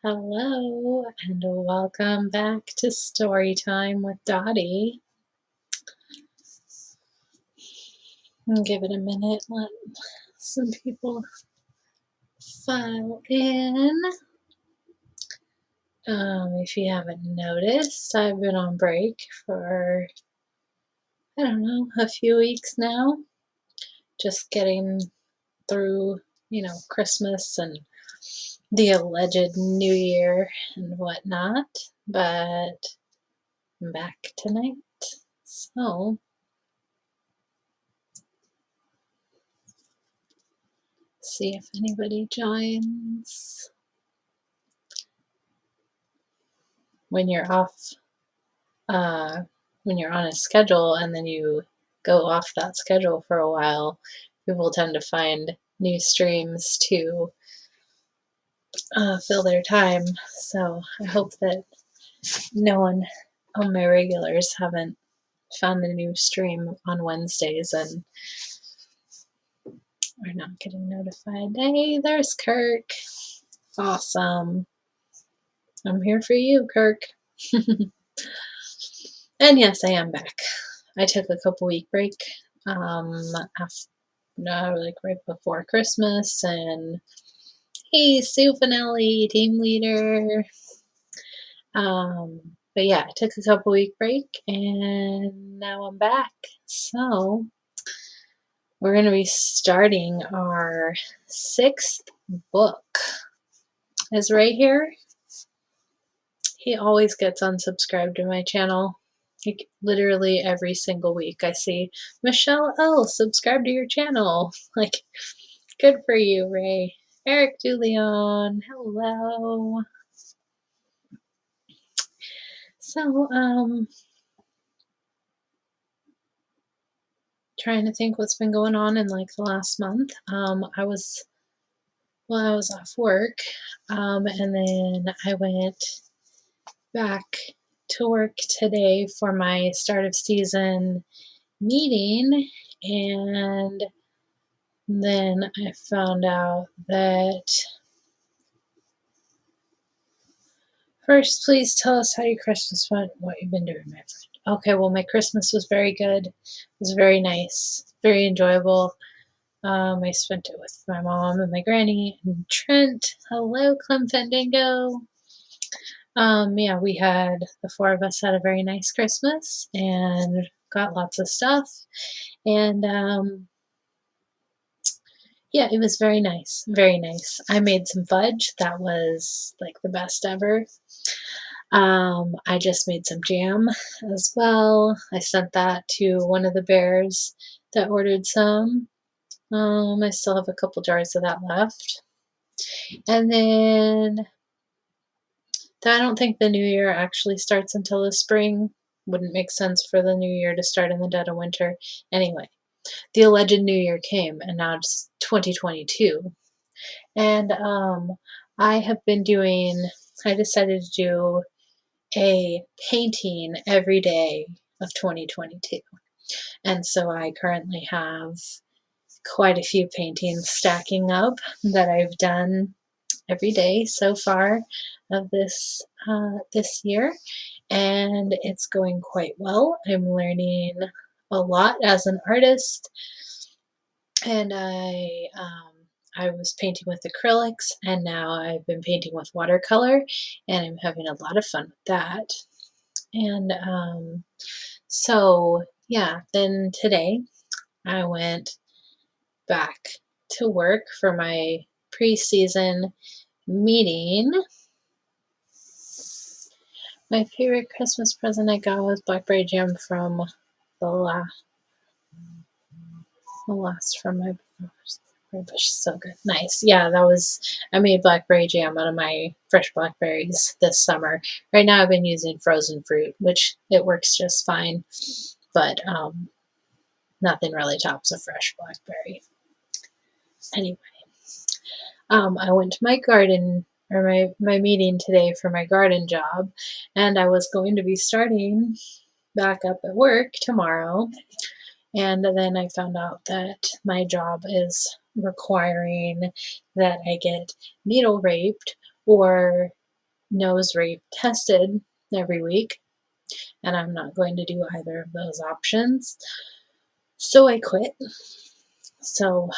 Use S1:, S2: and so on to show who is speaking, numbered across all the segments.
S1: Hello, and welcome back to Story Time with Dottie. I'll give it a minute, let some people file in. If you haven't noticed, I've been on break for, I don't know, a few weeks now. Just getting through, Christmas and the alleged New Year and whatnot. But I'm back tonight. So, see if anybody joins. When you're off, when you're on a schedule and then you go off that schedule for a while, people tend to find new streams to fill their time. So I hope that no one on my regulars haven't found a new stream on Wednesdays and are not getting notified. Hey, there's Kirk. Awesome. I'm here for you, Kirk. And yes, I am back. I took a couple week break like right before Christmas, and hey, Sue Finelli, team leader. But yeah, I took a couple week break, and now I'm back. So we're going to be starting our 6th book. Is right here. He always gets unsubscribed to my channel. Like literally every single week I see, Michelle L, subscribe to your channel. Like, good for you, Ray. Eric DeLeon, hello. So, trying to think what's been going on in like the last month. I was off work, and then I went back to work today for my start of season meeting, and then I found out that first, please tell us how your Christmas went, what you've been doing, my friend. Okay, well, my Christmas was very good. It was very nice, very enjoyable. I spent it with my mom and my granny and Trent. Hello, Clem Fandango. Yeah, the 4 of us had a very nice Christmas and got lots of stuff. And yeah, it was very nice. Very nice. I made some fudge. That was like the best ever. I just made some jam as well. I sent that to one of the bears that ordered some. I still have a couple jars of that left. And then I don't think the new year actually starts until the spring. Wouldn't make sense for the new year to start in the dead of winter. Anyway, the alleged new year came, and now it's 2022. And I decided to do a painting every day of 2022. And so I currently have quite a few paintings stacking up that I've done every day so far of this year, and it's going quite well. I'm learning a lot as an artist, and I was painting with acrylics, and now I've been painting with watercolor, and I'm having a lot of fun with that. And so yeah, then today I went back to work for my preseason meeting. My favorite Christmas present I got was blackberry jam from the last from my bush. So good. Nice. Yeah, I made blackberry jam out of my fresh blackberries this summer. Right now I've been using frozen fruit, which it works just fine, but nothing really tops a fresh blackberry. Anyway, I went to my garden or my meeting today for my garden job, and I was going to be starting back up at work tomorrow. And then I found out that my job is requiring that I get needle raped or nose rape tested every week, and I'm not going to do either of those options. So I quit. So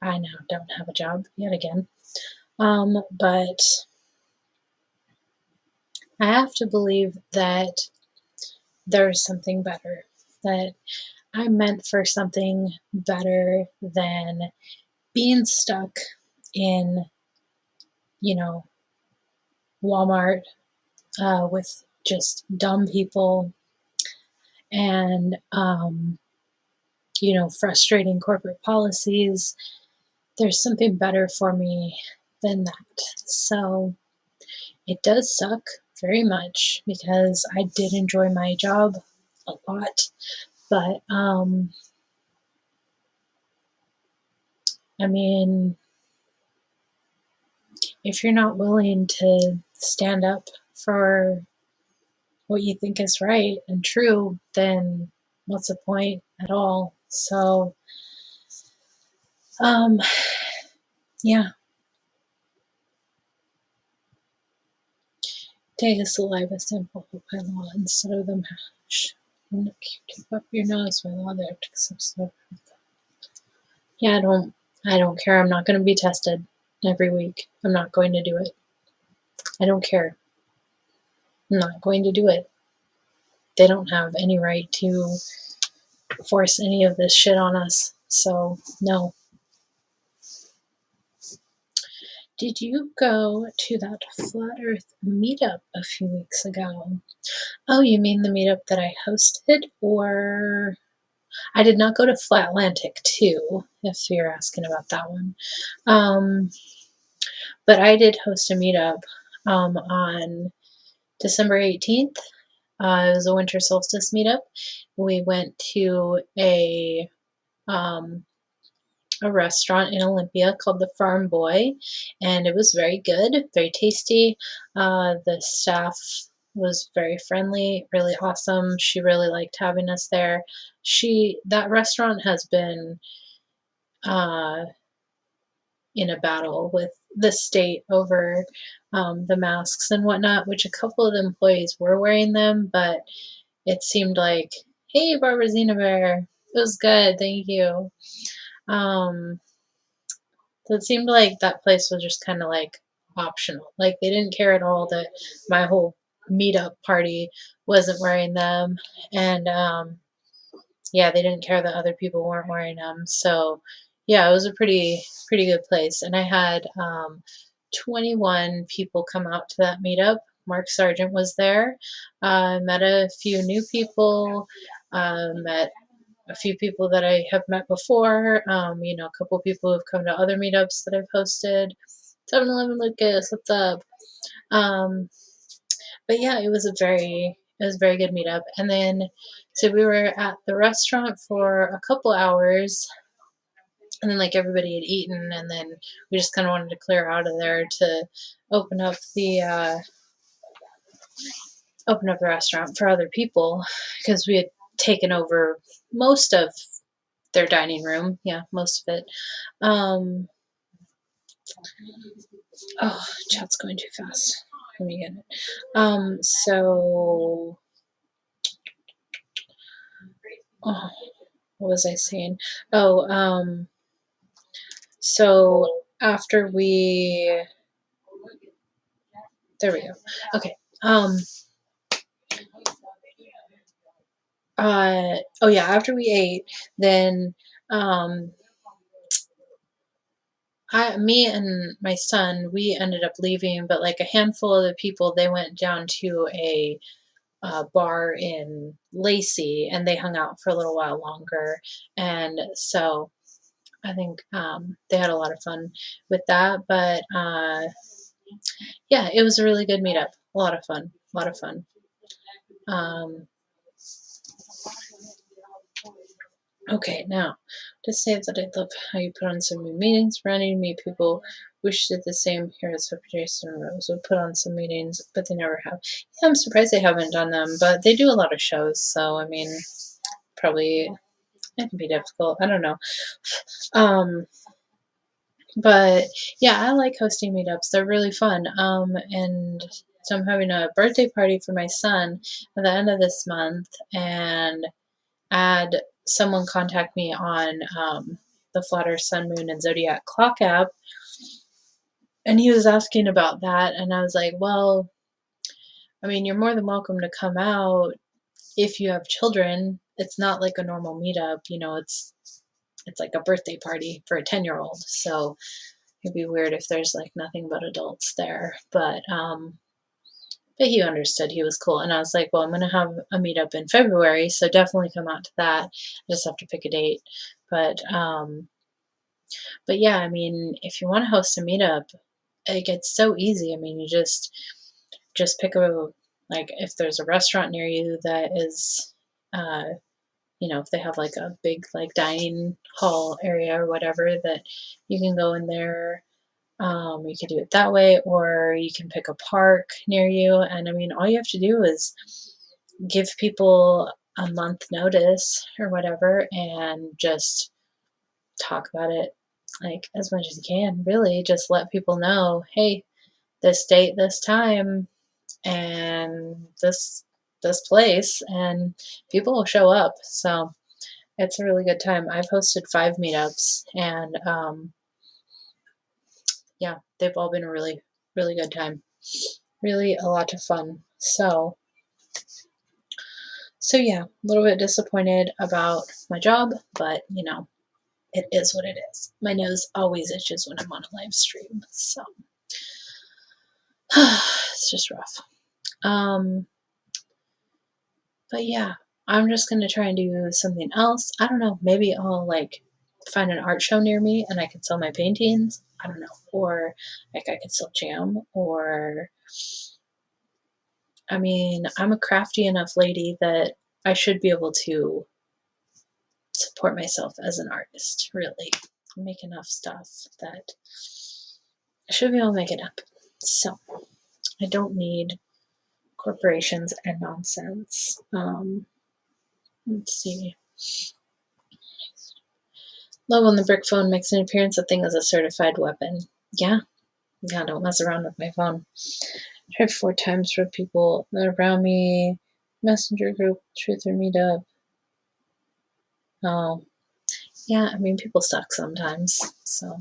S1: I now don't have a job yet again. But I have to believe that there's something better, that I'm meant for something better than being stuck in, Walmart with just dumb people and, frustrating corporate policies. There's something better for me than that. So it does suck very much because I did enjoy my job a lot. But, I mean, if you're not willing to stand up for what you think is right and true, then what's the point at all? So, um, yeah, take a saliva sample by law instead of the mash. And keep up your nose by law there to accept. Yeah, I don't care. I'm not going to be tested every week. I'm not going to do it. I don't care. I'm not going to do it. They don't have any right to force any of this shit on us. So, no. Did you go to that Flat Earth meetup a few weeks ago? Oh, you mean the meetup that I hosted? Or I did not go to Flatlantic 2, if you're asking about that one. But I did host a meetup on December 18th. It was a winter solstice meetup. We went to a restaurant in Olympia called the Farm Boy, and it was very good, very tasty. The staff was very friendly, really awesome. She really liked having us there. That restaurant has been uh, in a battle with the state over the masks and whatnot, which a couple of the employees were wearing them, but it seemed like, hey, Barbara Zena Bear, it was good, thank you. So it seemed like that place was just kind of like optional. Like they didn't care at all that my whole meetup party wasn't wearing them. And yeah, they didn't care that other people weren't wearing them. So yeah, it was a pretty good place. And I had 21 people come out to that meetup. Mark Sargent was there. Met a few new people. Met a few people that I have met before. A couple people who've come to other meetups that I've hosted. 7-Eleven Lucas, what's up? Um, but yeah, it was a very good meetup. And then so we were at the restaurant for a couple hours, and then like everybody had eaten, and then we just kind of wanted to clear out of there to open up the restaurant for other people because we had taken over most of their dining room. Yeah, most of it. Oh, chat's going too fast. Let me get it. Oh, what was I saying? Oh, so after there we go. Okay. Oh yeah, after we ate, then, um, me and my son, we ended up leaving, but like a handful of the people, they went down to a bar in Lacey and they hung out for a little while longer. And so I think they had a lot of fun with that. But yeah, it was a really good meetup. A lot of fun. A lot of fun. Um, okay, now to say that I love how you put on some new meetings, running meet people. Wish did the same here at Sophie Jason Rose. Would put on some meetings, but they never have. Yeah, I'm surprised they haven't done them, but they do a lot of shows, so I mean, probably it can be difficult. I don't know. Um, But yeah, I like hosting meetups. They're really fun. And so I'm having a birthday party for my son at the end of this month, and I had someone contact me on the Flat Earth Sun, Moon, and Zodiac Clock app, and he was asking about that, and I was like, well, I mean, you're more than welcome to come out if you have children. It's not like a normal meetup, it's like a birthday party for a 10-year-old. So it'd be weird if there's like nothing but adults there. But he understood. He was cool. And I was like, well, I'm going to have a meetup in February, so definitely come out to that. I just have to pick a date. But yeah, I mean, if you want to host a meetup, it gets so easy. I mean, you just pick like if there's a restaurant near you that is, if they have like a big like dining hall area or whatever, that you can go in there. You can do it that way, or you can pick a park near you. And I mean, all you have to do is give people a month notice or whatever, and just talk about it like as much as you can. Really, just let people know, hey, this date, this time, and this place, and people will show up. So it's a really good time. I've hosted 5 meetups, and yeah, they've all been a really, really good time. Really a lot of fun. So yeah, a little bit disappointed about my job, but it is what it is. My nose always itches when I'm on a live stream, so it's just rough. But yeah, I'm just gonna try and do something else. I don't know, maybe I'll like find an art show near me and I can sell my paintings. I don't know. Or like I could sell jam, or I mean, I'm a crafty enough lady that I should be able to support myself as an artist, really. Make enough stuff that I should be able to make it happen. So I don't need corporations and nonsense. Let's see. Love when the brick phone makes an appearance. The thing is a certified weapon. Yeah, don't mess around with my phone. I tried 4 times for people that are around me. Messenger group, truth or meetup. Oh, yeah, I mean, people suck sometimes. So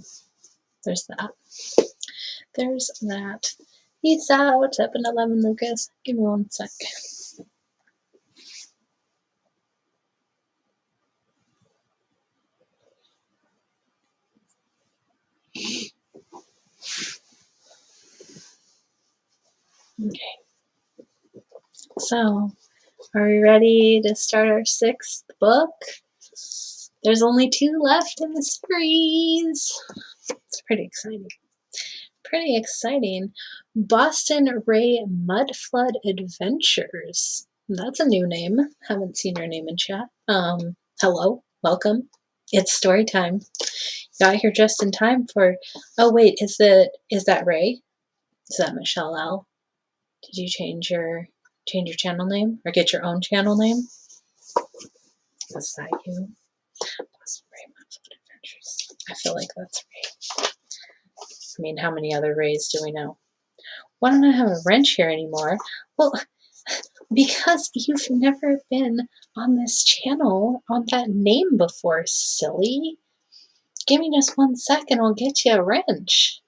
S1: there's that. There's that. Peace out. 7-Eleven, Lucas. Give me 1 sec. Okay. So, are we ready to start our 6th book? There's only 2 left in the series. It's pretty exciting. Pretty exciting. Boston Ray Mudflood Adventures. That's a new name. Haven't seen your name in chat. Hello, welcome. It's story time. Got here just in time for. Oh wait, is that Ray? Is that Michelle L? Did you change your channel name or get your own channel name? Is that you? Boston Ray Mudflood Adventures. I feel like that's Ray. I mean, how many other Rays do we know? Why don't I have a wrench here anymore? Well, because you've never been on this channel on that name before, silly. Give me just 1 second, I'll get you a wrench.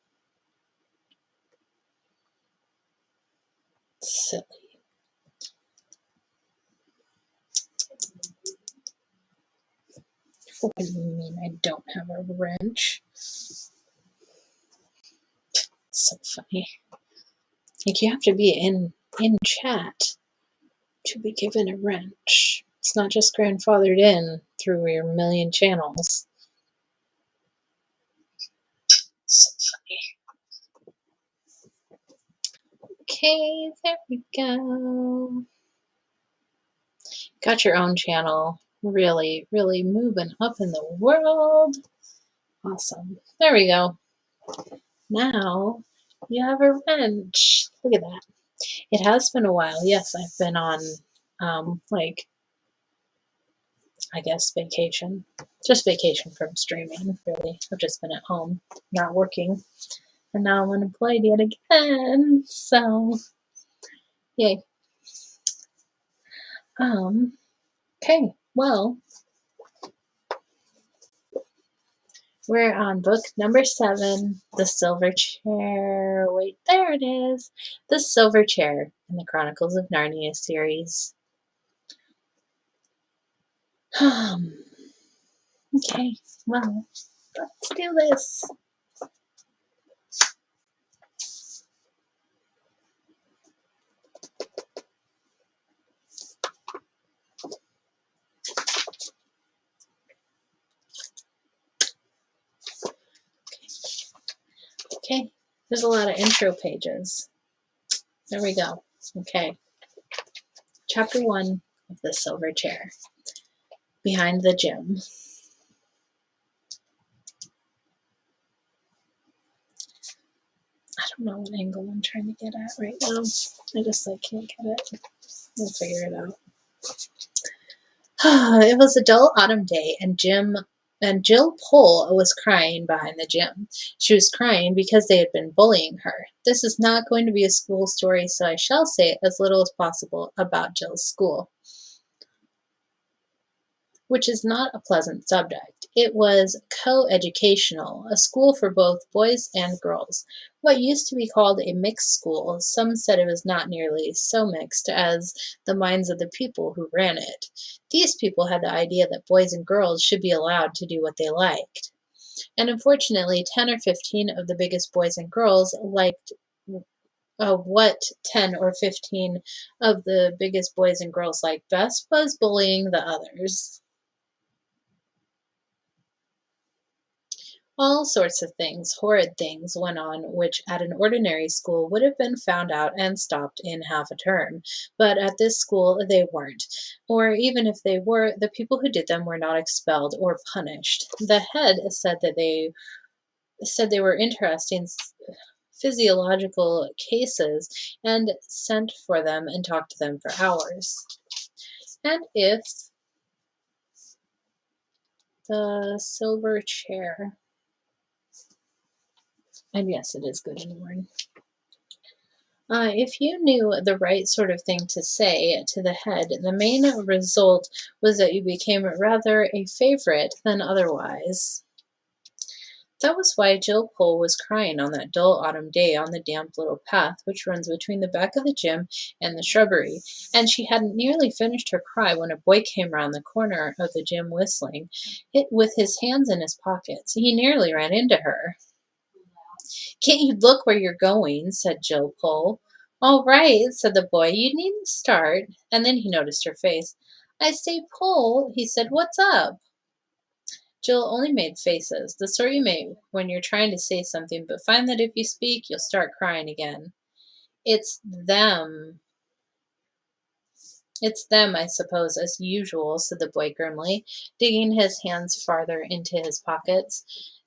S1: Silly. What do you mean I don't have a wrench? So funny. Like, you have to be in chat to be given a wrench. It's not just grandfathered in through your million channels. So funny. Okay, there we go. Got your own channel. Really, really moving up in the world. Awesome. There we go. Now you have a wrench. Look at that. It has been a while. Yes, I've been on, I guess vacation. Just vacation from streaming, really. I've just been at home, not working. And now I'm unemployed yet again. So, yay. Okay, well, we're on book number 7, The Silver Chair. Wait, there it is. The Silver Chair in the Chronicles of Narnia series. Okay, well, let's do this. Okay, there's a lot of intro pages. There we go. Okay. Chapter 1 of The Silver Chair. Behind the Gym. I don't know what angle I'm trying to get at right now. I just can't get it. We'll figure it out. It was a dull autumn day, and Jill Pole was crying behind the gym. She was crying because they had been bullying her. This is not going to be a school story, so I shall say as little as possible about Jill's school, which is not a pleasant subject. It was co-educational, a school for both boys and girls. What used to be called a mixed school, some said it was not nearly so mixed as the minds of the people who ran it. These people had the idea that boys and girls should be allowed to do what they liked. And unfortunately, 10 or 15 of the biggest boys and girls liked what 10 or 15 of the biggest boys and girls liked best was bullying the others. All sorts of things, horrid things, went on which at an ordinary school would have been found out and stopped in half a term. But at this school they weren't. Or even if they were, the people who did them were not expelled or punished. The head said they were interesting physiological cases and sent for them and talked to them for hours. And if the silver chair. And yes, it is good in the morning. If you knew the right sort of thing to say to the head, the main result was that you became rather a favorite than otherwise. That was why Jill Pole was crying on that dull autumn day on the damp little path which runs between the back of the gym and the shrubbery, and she hadn't nearly finished her cry when a boy came round the corner of the gym whistling, with his hands in his pockets. He nearly ran into her. "Can't you look where you're going?" said Jill Pole. "All right," said the boy. "You needn't start." And then he noticed her face. "I say, Pole," he said, "what's up?" Jill only made faces, the sort you make when you're trying to say something but find that if you speak, you'll start crying again. It's them, I suppose, as usual," said the boy grimly, digging his hands farther into his pockets.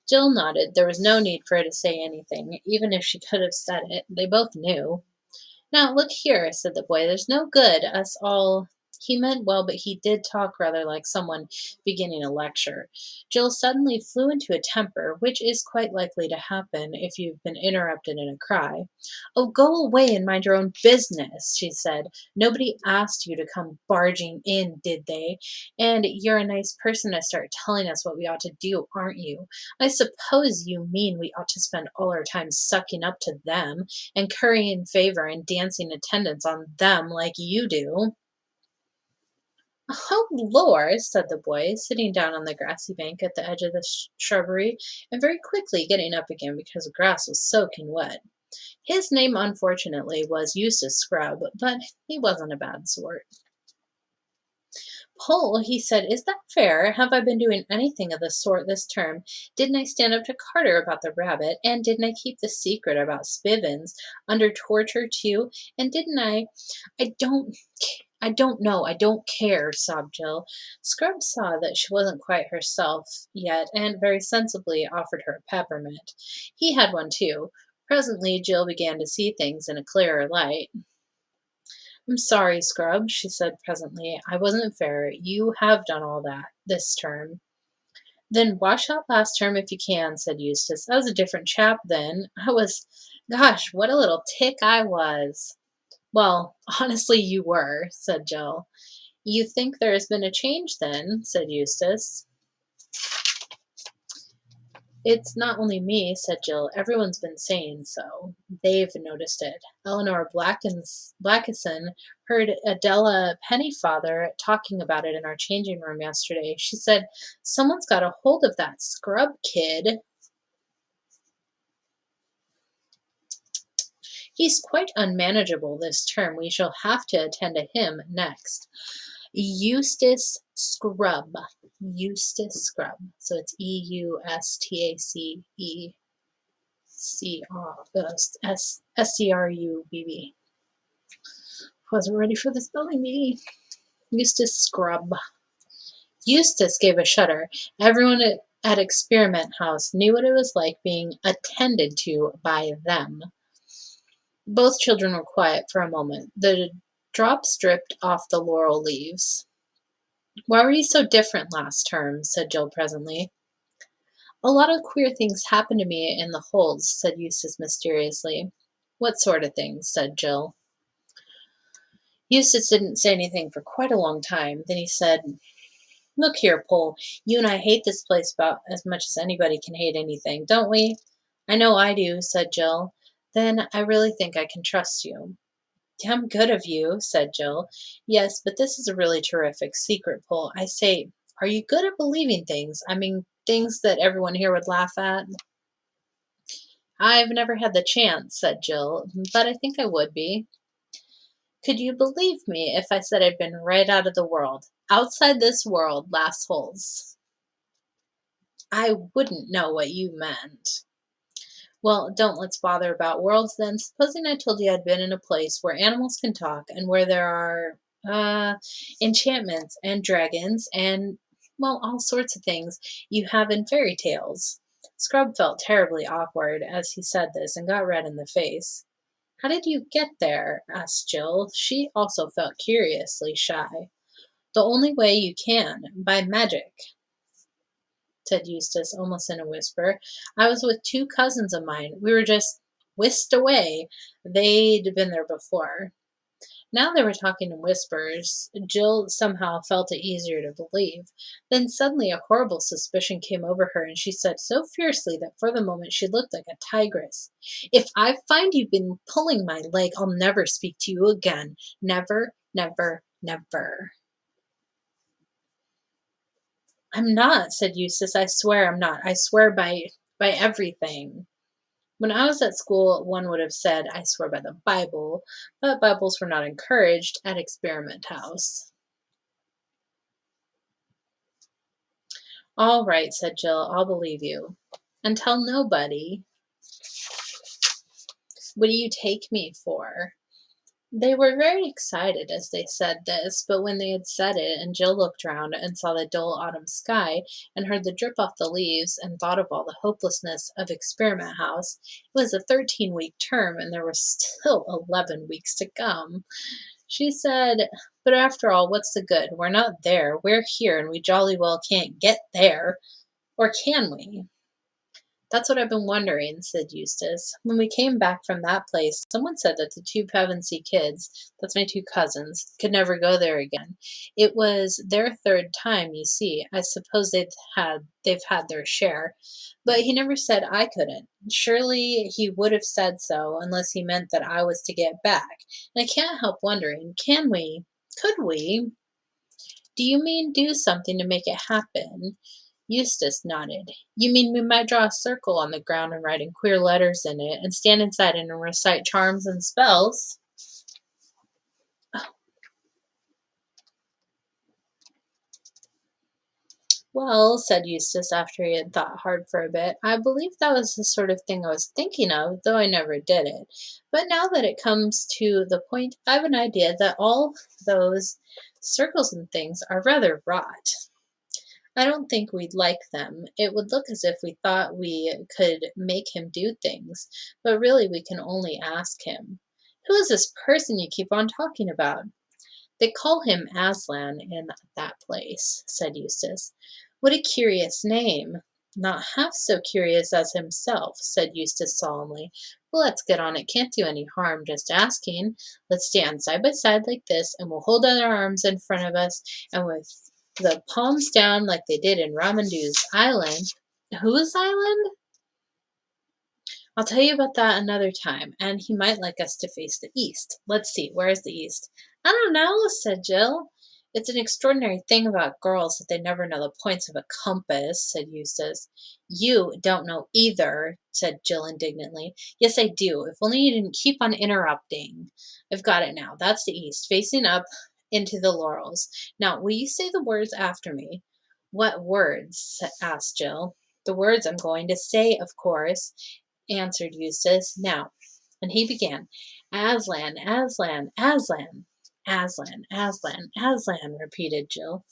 S1: Jill nodded. There was no need for her to say anything, even if she could have said it. They both knew. "Now, look here," said the boy, "there's no good us all—" He meant well, but he did talk rather like someone beginning a lecture. Jill suddenly flew into a temper, which is quite likely to happen if you've been interrupted in a cry. "Oh, go away and mind your own business," she said. "Nobody asked you to come barging in, did they? And you're a nice person to start telling us what we ought to do, aren't you? I suppose you mean we ought to spend all our time sucking up to them and currying favor and dancing attendance on them like you do." "Oh, Lord," said the boy, sitting down on the grassy bank at the edge of the shrubbery, and very quickly getting up again because the grass was soaking wet. His name, unfortunately, was Eustace Scrub, but he wasn't a bad sort. "Pole," he said, "is that fair? Have I been doing anything of the sort this term? Didn't I stand up to Carter about the rabbit? And didn't I keep the secret about Spivins under torture, too? And didn't I— I don't know. I don't care," sobbed Jill. Scrub saw that she wasn't quite herself yet, and very sensibly offered her a peppermint. He had one, too. Presently Jill began to see things in a clearer light. I'm sorry, Scrub, she said presently. I wasn't fair. You have done all that this term. Then wash out last term if you can, said Eustace. I was a different chap then. Gosh, what a little tick I was. Well, honestly, you were, said Jill. You think there has been a change then, said Eustace. It's not only me, said Jill. Everyone's been saying so. They've noticed it. Eleanor Blackison heard Adela Pennyfather talking about it in our changing room yesterday. She said, someone's got a hold of that Scrub kid. He's quite unmanageable this term. We shall have to attend to him next. Eustace Scrub. Eustace Scrub. So it's Eustace Wasn't ready for the spelling bee. Eustace Scrub. Eustace gave a shudder. Everyone at Experiment House knew what it was like being attended to by them. Both children were quiet for a moment. The drops dripped off the laurel leaves. Why were you so different last term? Said Jill presently. A lot of queer things happened to me in the holds, said Eustace mysteriously. What sort of things? Said Jill. Eustace didn't say anything for quite a long time. Then he said, Look here, Pole, you and I hate this place about as much as anybody can hate anything, don't we? I know I do, said Jill. Then I really think I can trust you. Damn good of you, said Jill. Yes, but this is a really terrific secret, Pole. I say, are you good at believing things? I mean, things that everyone here would laugh at? I've never had the chance, said Jill, but I think I would be. Could you believe me if I said I'd been right out of the world? Outside this world, last holes. I wouldn't know what you meant. Well, don't let's bother about worlds then. Supposing I told you I'd been in a place where animals can talk and where there are, enchantments and dragons and, well, all sorts of things you have in fairy tales. Scrub felt terribly awkward as he said this and got red in the face. How did you get there? Asked Jill. She also felt curiously shy. The only way you can, by magic, said Eustace, almost in a whisper. I was with two cousins of mine. We were just whisked away. They'd been there before. Now they were talking in whispers. Jill somehow felt it easier to believe. Then suddenly a horrible suspicion came over her, and she said so fiercely that for the moment she looked like a tigress. If I find you've been pulling my leg, I'll never speak to you again. Never, never, never. I'm not, said Eustace. I swear I'm not. I swear by everything. When I was at school, one would have said, I swear by the Bible, but Bibles were not encouraged at Experiment House. All right, said Jill, I'll believe you. And tell nobody. What do you take me for? They were very excited as they said this, but when they had said it, and Jill looked round and saw the dull autumn sky, and heard the drip off the leaves, and thought of all the hopelessness of Experiment House, it was a 13-week term, and there were still 11 weeks to come. She said, But after all, what's the good? We're not there. We're here, and we jolly well can't get there. Or can we? That's what I've been wondering, said Eustace. When we came back from that place, someone said that the two Pevensey kids, that's my two cousins, could never go there again. It was their third time, you see. I suppose they've had their share. But he never said I couldn't. Surely he would have said so, unless he meant that I was to get back. And I can't help wondering, can we? Could we? Do you mean do something to make it happen? Eustace nodded. You mean we might draw a circle on the ground and write in queer letters in it, and stand inside it and recite charms and spells? Well, said Eustace after he had thought hard for a bit, I believe that was the sort of thing I was thinking of, though I never did it. But now that it comes to the point, I've an idea that all those circles and things are rather rot. I don't think we'd like them. It would look as if we thought we could make him do things, but really we can only ask him. Who is this person you keep on talking about? They call him Aslan in that place, said Eustace. What a curious name. Not half so curious as himself, said Eustace solemnly. Well, let's get on. It can't do any harm just asking. Let's stand side by side like this, and we'll hold out our arms in front of us, and with the palms down like they did in Ramandu's island. Whose island? I'll tell you about that another time, and he might like us to face the east. Let's see, where is the east? I don't know, said Jill. It's an extraordinary thing about girls that they never know the points of a compass, said Eustace. You don't know either, said Jill indignantly. Yes, I do. If only you didn't keep on interrupting. I've got it now. That's the east, facing up into the laurels. Now, will you say the words after me? What words? Asked Jill. The words I'm going to say, of course, answered Eustace. Now, and he began, Aslan, Aslan, Aslan. Aslan, Aslan, Aslan, repeated Jill.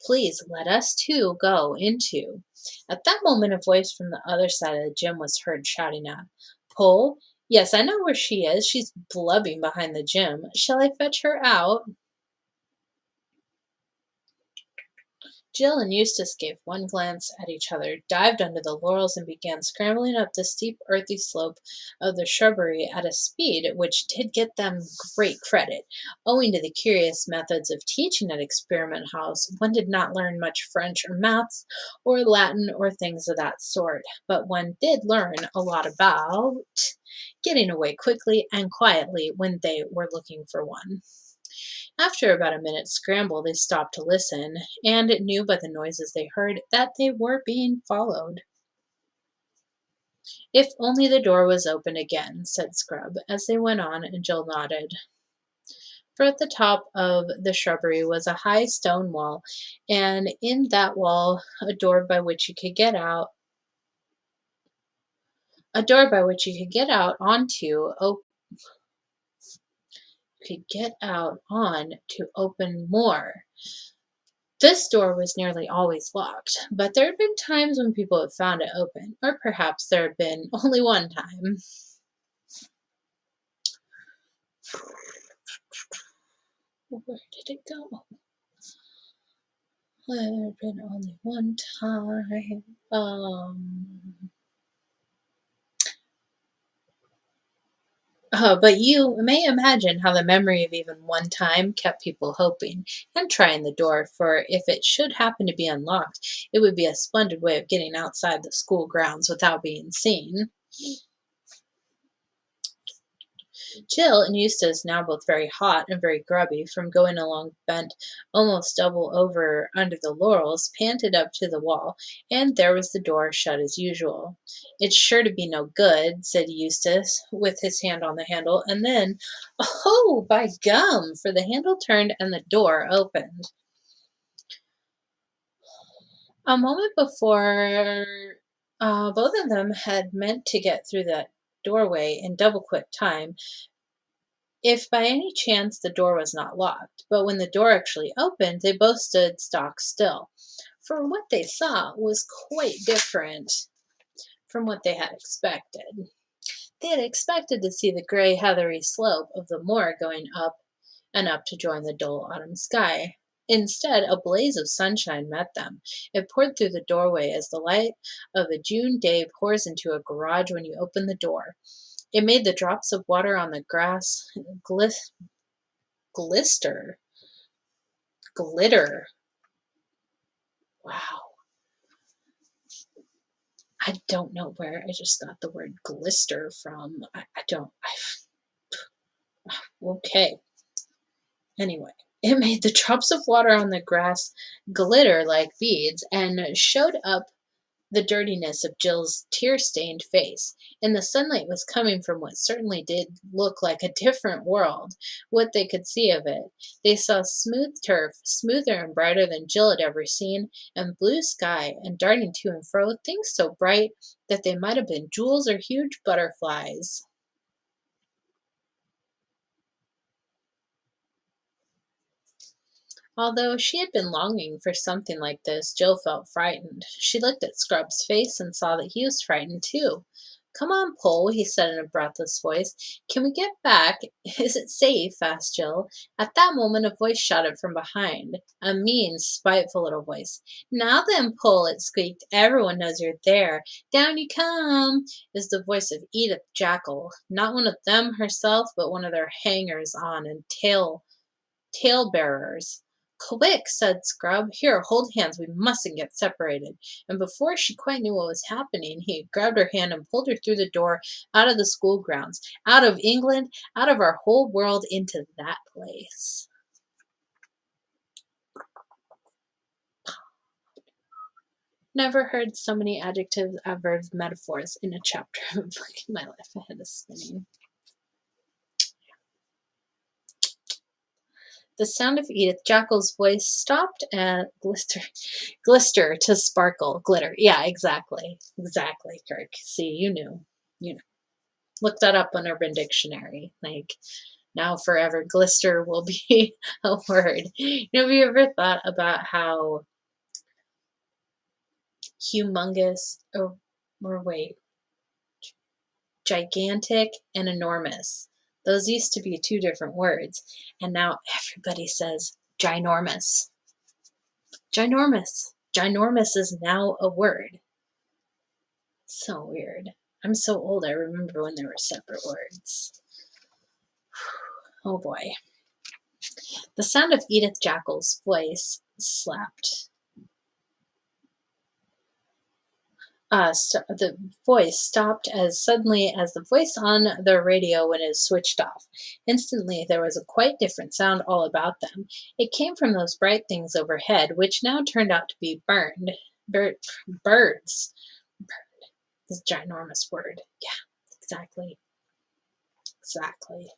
S1: Please let us two go into. At that moment, a voice from the other side of the gym was heard shouting out, Pull? Yes, I know where she is. She's blubbing behind the gym. Shall I fetch her out? Jill and Eustace gave one glance at each other, dived under the laurels, and began scrambling up the steep, earthy slope of the shrubbery at a speed which did get them great credit. Owing to the curious methods of teaching at Experiment House, one did not learn much French or maths or Latin or things of that sort, but one did learn a lot about getting away quickly and quietly when they were looking for one. After about a minute's scramble, they stopped to listen, and knew by the noises they heard that they were being followed. If only the door was open again, said Scrub, as they went on, and Jill nodded. For at the top of the shrubbery was a high stone wall, and in that wall a door by which you could get out on to open more. This door was nearly always locked, but there had been times when people had found it open, or perhaps there had been only one time. Where did it go? There had been only one time. But you may imagine how the memory of even one time kept people hoping and trying the door, for if it should happen to be unlocked, it would be a splendid way of getting outside the school grounds without being seen. Jill and Eustace, now both very hot and very grubby from going along bent almost double over under the laurels, panted up to the wall, and there was the door shut as usual. It's sure to be no good, said Eustace, with his hand on the handle, and then, oh, by gum! For the handle turned and the door opened. A moment before, both of them had meant to get through that doorway in double quick time, if by any chance the door was not locked, but when the door actually opened, they both stood stock still, for what they saw was quite different from what they had expected. They had expected to see the gray, heathery slope of the moor going up and up to join the dull autumn sky. Instead, a blaze of sunshine met them. It poured through the doorway as the light of a June day pours into a garage when you open the door. It made the drops of water on the grass glister. Glitter. Wow. I don't know where I just got the word glister from. Okay. Anyway, it made the drops of water on the grass glitter like beads and showed up the dirtiness of Jill's tear-stained face, and the sunlight was coming from what certainly did look like a different world, what they could see of it. They saw smooth turf, smoother and brighter than Jill had ever seen, and blue sky, and darting to and fro, things so bright that they might have been jewels or huge butterflies. Although she had been longing for something like this, Jill felt frightened. She looked at Scrub's face and saw that he was frightened too. "Come on, Pole," he said in a breathless voice. "Can we get back? Is it safe?" asked Jill. At that moment a voice shouted from behind, a mean, spiteful little voice. "Now then, Pole," it squeaked. "Everyone knows you're there. Down you come!" It was the voice of Edith Jackal, not one of them herself, but one of their hangers-on and tale-bearers. "Quick," said Scrub. "Here, hold hands. We mustn't get separated." And before she quite knew what was happening, he had grabbed her hand and pulled her through the door, out of the school grounds, out of England, out of our whole world, into that place. Never heard so many adjectives, adverbs, metaphors in a chapter of a book in my life. I had a spinning. The sound of Edith Jackal's voice stopped and glister to sparkle. Glitter. Yeah, exactly. Exactly, Kirk. See, you knew. You know. Look that up on Urban Dictionary. Like, now forever, glister will be a word. Have you ever thought about how humongous, or wait, gigantic and enormous, those used to be two different words, and now everybody says ginormous. Ginormous. Ginormous is now a word. So weird. I'm so old, I remember when there were separate words. Oh boy. The sound of Edith Jackal's voice slapped. The voice stopped as suddenly as the voice on the radio when it is switched off. Instantly, there was a quite different sound all about them. It came from those bright things overhead, which now turned out to be birds. Bird. This ginormous word. Yeah, exactly. Exactly.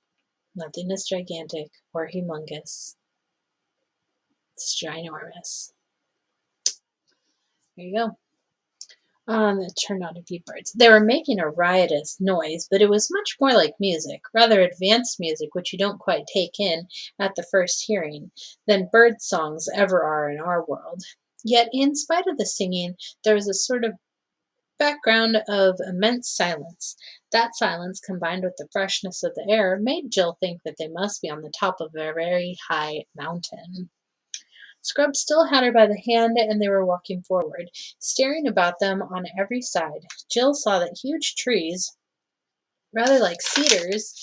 S1: Nothing is gigantic or humongous. It's ginormous. There you go. It turned out to be birds. They were making a riotous noise, but it was much more like music, rather advanced music, which you don't quite take in at the first hearing, than bird songs ever are in our world. Yet, in spite of the singing, there was a sort of background of immense silence. That silence, combined with the freshness of the air, made Jill think that they must be on the top of a very high mountain. Scrub still had her by the hand, and they were walking forward, staring about them on every side. Jill saw that huge trees, rather like cedars,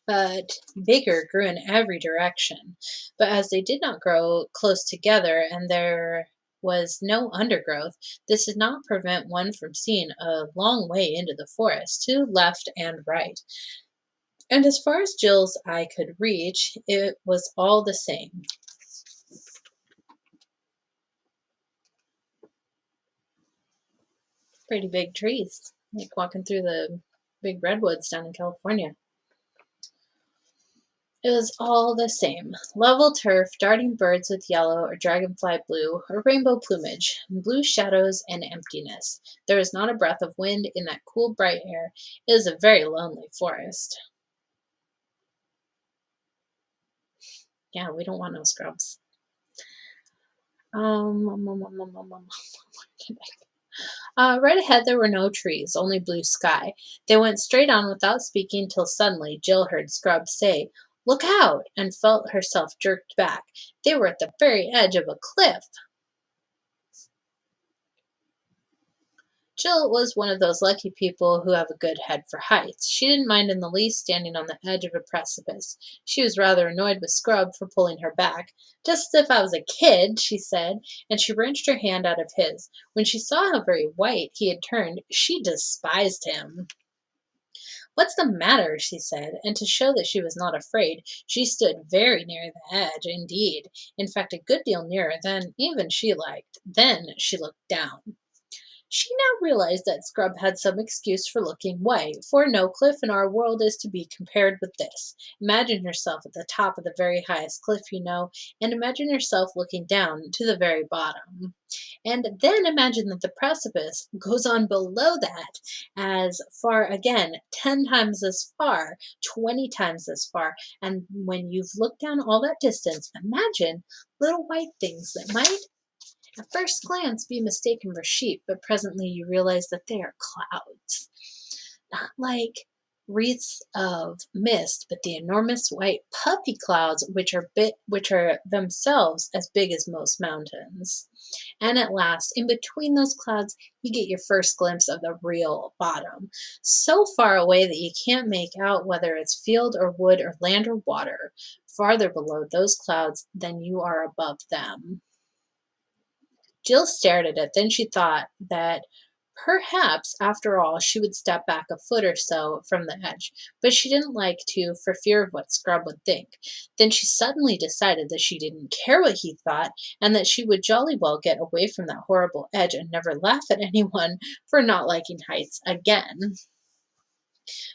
S1: but bigger, grew in every direction. But as they did not grow close together and there was no undergrowth, this did not prevent one from seeing a long way into the forest, to left and right. And as far as Jill's eye could reach, it was all the same. Pretty big trees, like walking through the big redwoods down in California. It was all the same. Level turf, darting birds with yellow or dragonfly blue, or rainbow plumage, blue shadows and emptiness. There was not a breath of wind in that cool, bright air. It was a very lonely forest. Yeah, we don't want no scrubs. Right ahead there were no trees, only blue sky. They went straight on without speaking till suddenly Jill heard Scrub say, "Look out!" and felt herself jerked back. They were at the very edge of a cliff. Jill was one of those lucky people who have a good head for heights. She didn't mind in the least standing on the edge of a precipice. She was rather annoyed with Scrub for pulling her back. "Just as if I was a kid," she said, and she wrenched her hand out of his. When she saw how very white he had turned, she despised him. "What's the matter?" she said, and to show that she was not afraid, she stood very near the edge indeed, in fact a good deal nearer than even she liked. Then she looked down. She now realized that Scrub had some excuse for looking white, for no cliff in our world is to be compared with this. Imagine yourself at the top of the very highest cliff you know, and imagine yourself looking down to the very bottom. And then imagine that the precipice goes on below that, as far again, 10 times as far, 20 times as far. And when you've looked down all that distance, imagine little white things that might at first glance be mistaken for sheep, but presently you realize that they are clouds. not like wreaths of mist, but the enormous white puffy clouds, which are themselves as big as most mountains. And at last, in between those clouds, you get your first glimpse of the real bottom, so far away that you can't make out whether it's field or wood or land or water, farther below those clouds than you are above them. Jill stared at it. Then she thought that perhaps, after all, she would step back a foot or so from the edge, but she didn't like to for fear of what Scrub would think. Then she suddenly decided that she didn't care what he thought, and that she would jolly well get away from that horrible edge and never laugh at anyone for not liking heights again.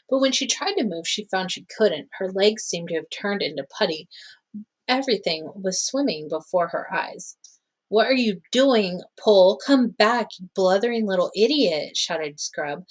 S1: But when she tried to move, she found she couldn't. Her legs seemed to have turned into putty. Everything was swimming before her eyes. "What are you doing, Pole? Come back, you blithering little idiot!" shouted Scrub,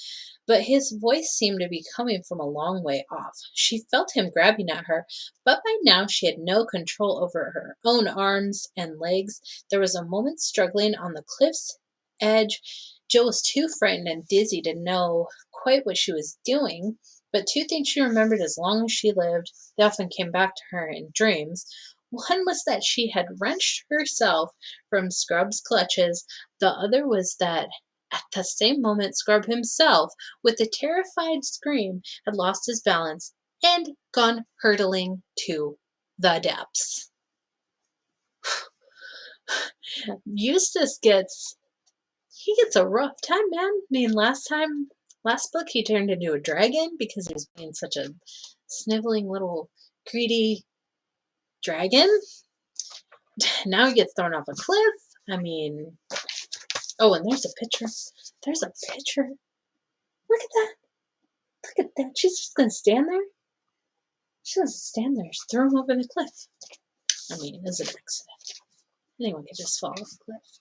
S1: but his voice seemed to be coming from a long way off. She felt him grabbing at her, but by now she had no control over her own arms and legs. There was a moment's struggling on the cliff's edge. Jill was too frightened and dizzy to know quite what she was doing, but two things she remembered as long as she lived. They often came back to her in dreams. One was that she had wrenched herself from Scrub's clutches. The other was that at the same moment Scrub himself, with a terrified scream, had lost his balance and gone hurtling to the depths. Eustace gets a rough time, man. I mean, last book he turned into a dragon because he was being such a sniveling little greedy dragon. Now he gets thrown off a cliff. I mean, oh, and there's a picture. There's a picture. Look at that. Look at that. She's just gonna stand there. She's gonna stand there. Just throw him over the cliff. I mean, it's an accident. Anyone could just fall off a cliff.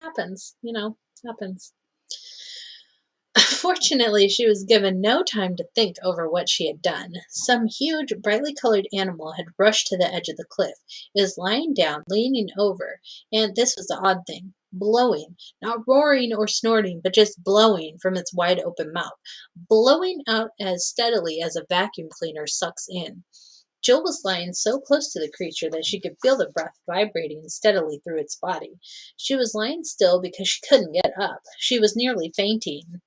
S1: Happens, happens. Fortunately, she was given no time to think over what she had done. Some huge, brightly colored animal had rushed to the edge of the cliff. It was lying down, leaning over, and this was the odd thing, blowing, not roaring or snorting, but just blowing from its wide open mouth, blowing out as steadily as a vacuum cleaner sucks in. Jill was lying so close to the creature that she could feel the breath vibrating steadily through its body. She was lying still because she couldn't get up. She was nearly fainting.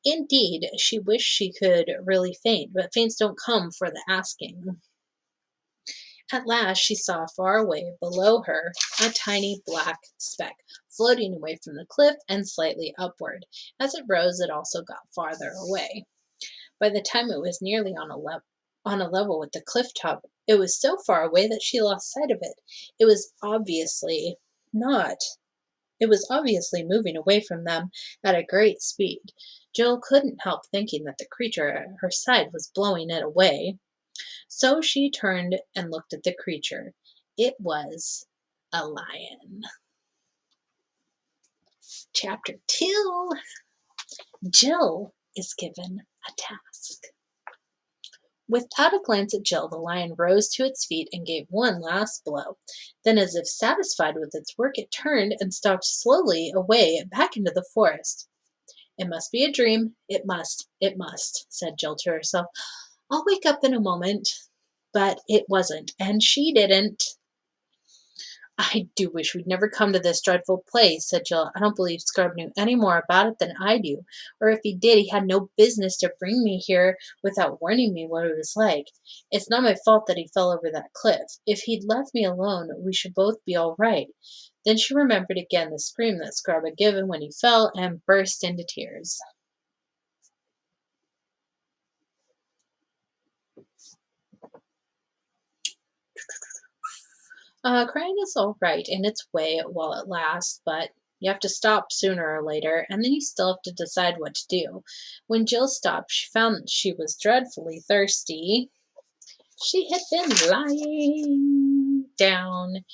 S1: Indeed, she wished she could really faint, but faints don't come for the asking. At last she saw far away below her a tiny black speck floating away from the cliff and slightly upward. As it rose, it also got farther away. By the time it was nearly on a level with the cliff top, it was so far away that she lost sight of it. It was obviously moving away from them at a great speed. Jill couldn't help thinking that the creature at her side was blowing it away. So she turned and looked at the creature. It was a lion. Chapter 2. Jill is given a task. Without a glance at Jill, the lion rose to its feet and gave one last blow. Then, as if satisfied with its work, it turned and stalked slowly away back into the forest. "It must be a dream. It must, said Jill to herself. "I'll wake up in a moment." But it wasn't, and she didn't. "I do wish we'd never come to this dreadful place," said Jill. "I don't believe Scrub knew any more about it than I do. Or if he did, he had no business to bring me here without warning me what it was like. It's not my fault that he fell over that cliff. If he'd left me alone, we should both be all right." Then she remembered again the scream that Scrub had given when he fell and burst into tears. Crying is all right in its way while it lasts, but you have to stop sooner or later, and then you still have to decide what to do. When Jill stopped, she found she was dreadfully thirsty. She had been lying down.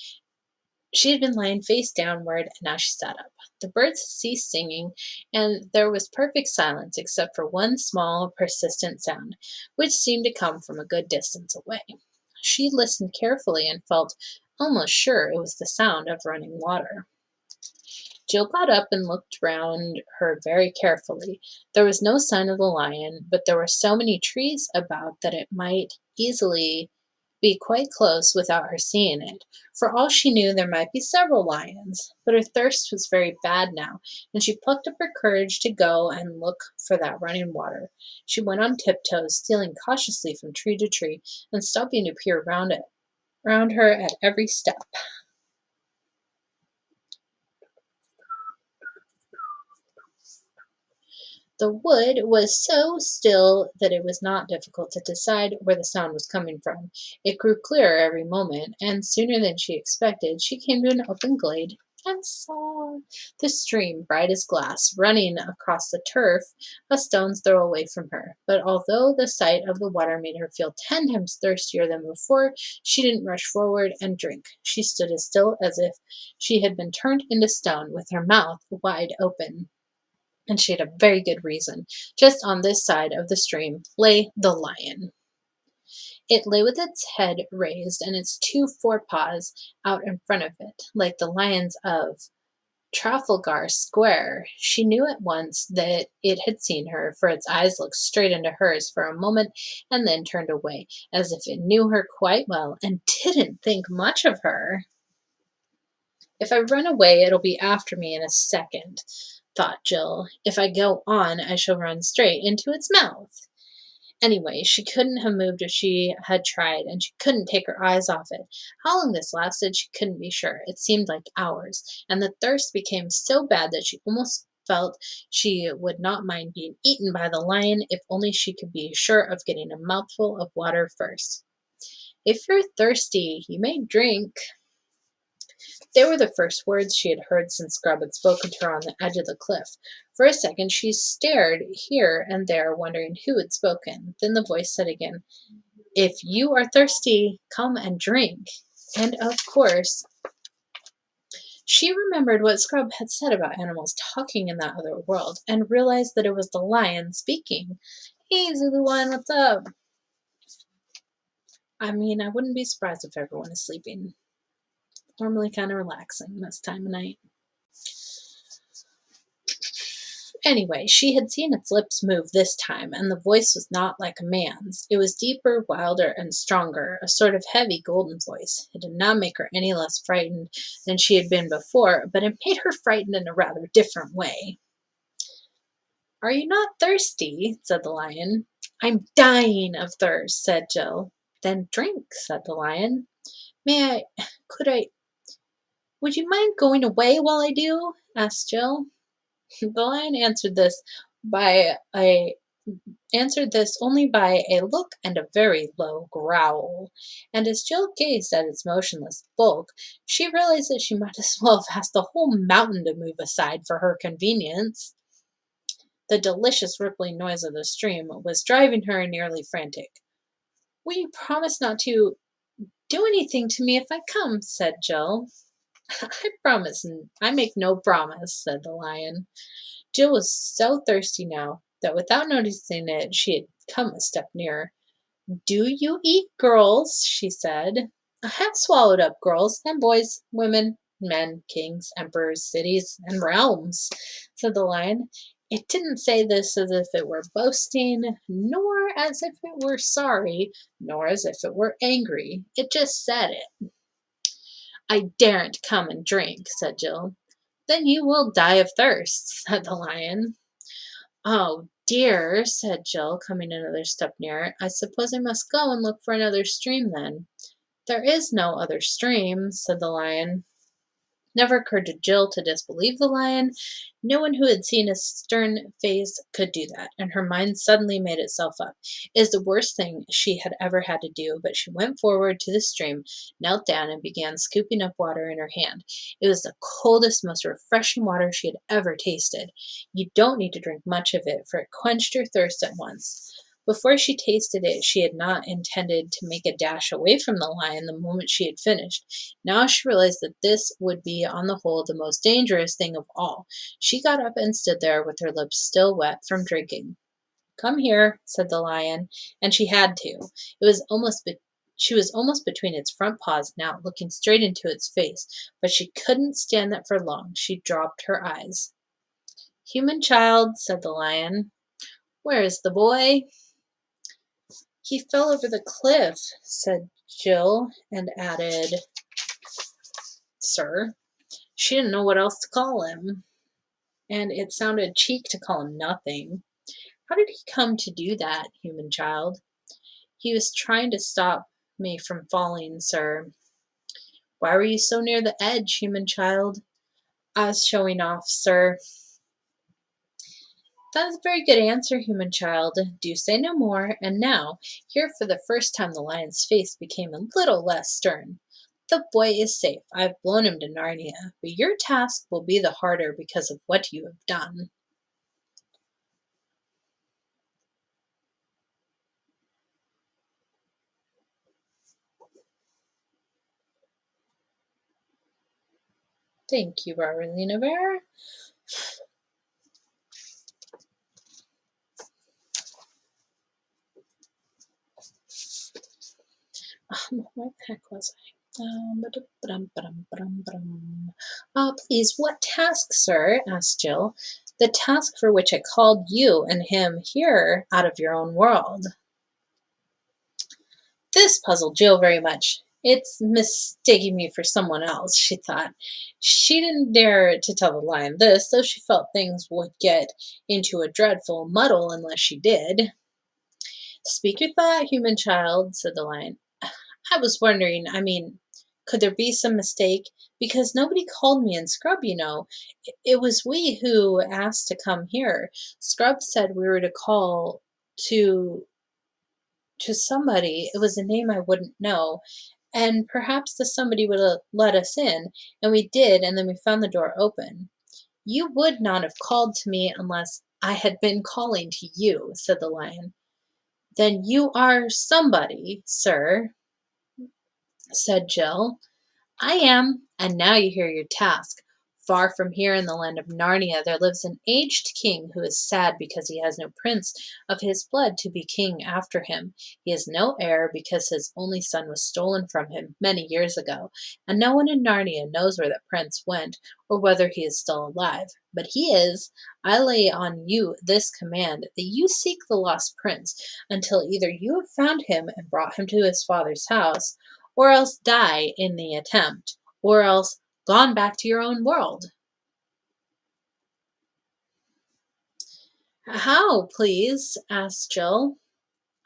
S1: She had been lying face downward, and now she sat up. The birds had ceased singing, and there was perfect silence except for one small, persistent sound, which seemed to come from a good distance away. She listened carefully and felt almost sure it was the sound of running water. Jill got up and looked round her very carefully. There was no sign of the lion, but there were so many trees about that it might easily be quite close without her seeing it. For all she knew, there might be several lions. But her thirst was very bad now, and she plucked up her courage to go and look for that running water. She went on tiptoes, stealing cautiously from tree to tree, and stopping to peer round her at every step. The wood was so still that it was not difficult to decide where the sound was coming from. It grew clearer every moment, and sooner than she expected, she came to an open glade and saw the stream, bright as glass, running across the turf a stone's throw away from her. But although the sight of the water made her feel 10 times thirstier than before, she didn't rush forward and drink. She stood as still as if she had been turned into stone, with her mouth wide open. And she had a very good reason. Just on this side of the stream lay the lion. It lay with its head raised and its 2 forepaws out in front of it, like the lions of Trafalgar Square. She knew at once that it had seen her, for its eyes looked straight into hers for a moment and then turned away, as if it knew her quite well and didn't think much of her. If I run away, it'll be after me in a second, thought Jill. If I go on, I shall run straight into its mouth. Anyway, she couldn't have moved if she had tried, and she couldn't take her eyes off it. How long this lasted, she couldn't be sure. It seemed like hours, and the thirst became so bad that she almost felt she would not mind being eaten by the lion if only she could be sure of getting a mouthful of water first. If you're thirsty, you may drink. They were the first words she had heard since Scrub had spoken to her on the edge of the cliff. For a second she stared here and there, wondering who had spoken. Then the voice said again, "If you are thirsty, come and drink." And of course, she remembered what Scrub had said about animals talking in that other world, and realized that it was the lion speaking. "Hey, Zulu One, what's up?" I mean, I wouldn't be surprised if everyone is sleeping. Normally kind of relaxing this time of night. Anyway, she had seen its lips move this time, and the voice was not like a man's. It was deeper, wilder, and stronger, a sort of heavy golden voice. It did not make her any less frightened than she had been before, but it made her frightened in a rather different way. "Are you not thirsty?" said the lion. "I'm dying of thirst," said Jill. "Then drink," said the lion. Would you mind going away while I do?" asked Jill. The lion answered this only by a look and a very low growl, and as Jill gazed at its motionless bulk, she realized that she might as well have asked the whole mountain to move aside for her convenience. The delicious rippling noise of the stream was driving her nearly frantic. "Will you promise not to do anything to me if I come?" said Jill. "I promise, and I make no promise," said the lion. Jill was so thirsty now that without noticing it, she had come a step nearer. "Do you eat girls?" she said. "I have swallowed up girls and boys, women, men, kings, emperors, cities, and realms," said the lion. It didn't say this as if it were boasting, nor as if it were sorry, nor as if it were angry. It just said it. "I daren't come and drink," said Jill. "Then you will die of thirst," said the lion. "Oh, dear," said Jill, coming another step nearer. "I suppose I must go and look for another stream, then." "There is no other stream," said the lion. Never occurred to Jill to disbelieve the lion. No one who had seen his stern face could do that, and her mind suddenly made itself up. It is the worst thing she had ever had to do, but she went forward to the stream, knelt down, and began scooping up water in her hand. It was the coldest, most refreshing water she had ever tasted. You don't need to drink much of it, for it quenched her thirst at once. Before she tasted it, she had not intended to make a dash away from the lion the moment she had finished. Now she realized that this would be, on the whole, the most dangerous thing of all. She got up and stood there with her lips still wet from drinking. "Come here," said the lion, and she had to. It was almost She was almost between its front paws now, looking straight into its face, but she couldn't stand that for long. She dropped her eyes. "Human child," said the lion, "where is the boy?" "He fell over the cliff," said Jill, and added, "Sir." She didn't know what else to call him, and it sounded cheek to call him nothing. "How did he come to do that, human child?" "He was trying to stop me from falling, sir." "Why were you so near the edge, human child?" "I was showing off, sir." "That is a very good answer, human child. Do say no more. And now," here for the first time the lion's face became a little less stern, "the boy is safe. I have blown him to Narnia, but your task will be the harder because of what you have done." Thank you, Barbarina Bear. Where the heck was I? Please, what task, sir?" asked Jill. "The task for which I called you and him here out of your own world." This puzzled Jill very much. "It's mistaking me for someone else," she thought. She didn't dare to tell the lion this, though she felt things would get into a dreadful muddle unless she did. "Speak your thought, human child," said the lion. "I was wondering, could there be some mistake? Because nobody called me in Scrub, you know. It was we who asked to come here. Scrub said we were to call to somebody. It was a name I wouldn't know, and perhaps the somebody would let us in, and we did, and then we found the door open. You would not have called to me unless I had been calling to you," said the lion. "Then you are somebody, sir," said Jill. "I am, and now you hear your task. Far from here in the land of Narnia there lives an aged king who is sad because he has no prince of his blood to be king after him. He has no heir because his only son was stolen from him many years ago, and no one in Narnia knows where that prince went or whether he is still alive. But he is. I lay on you this command, that you seek the lost prince until either you have found him and brought him to his father's house, or else die in the attempt, or else gone back to your own world." "How, please?" asked Jill.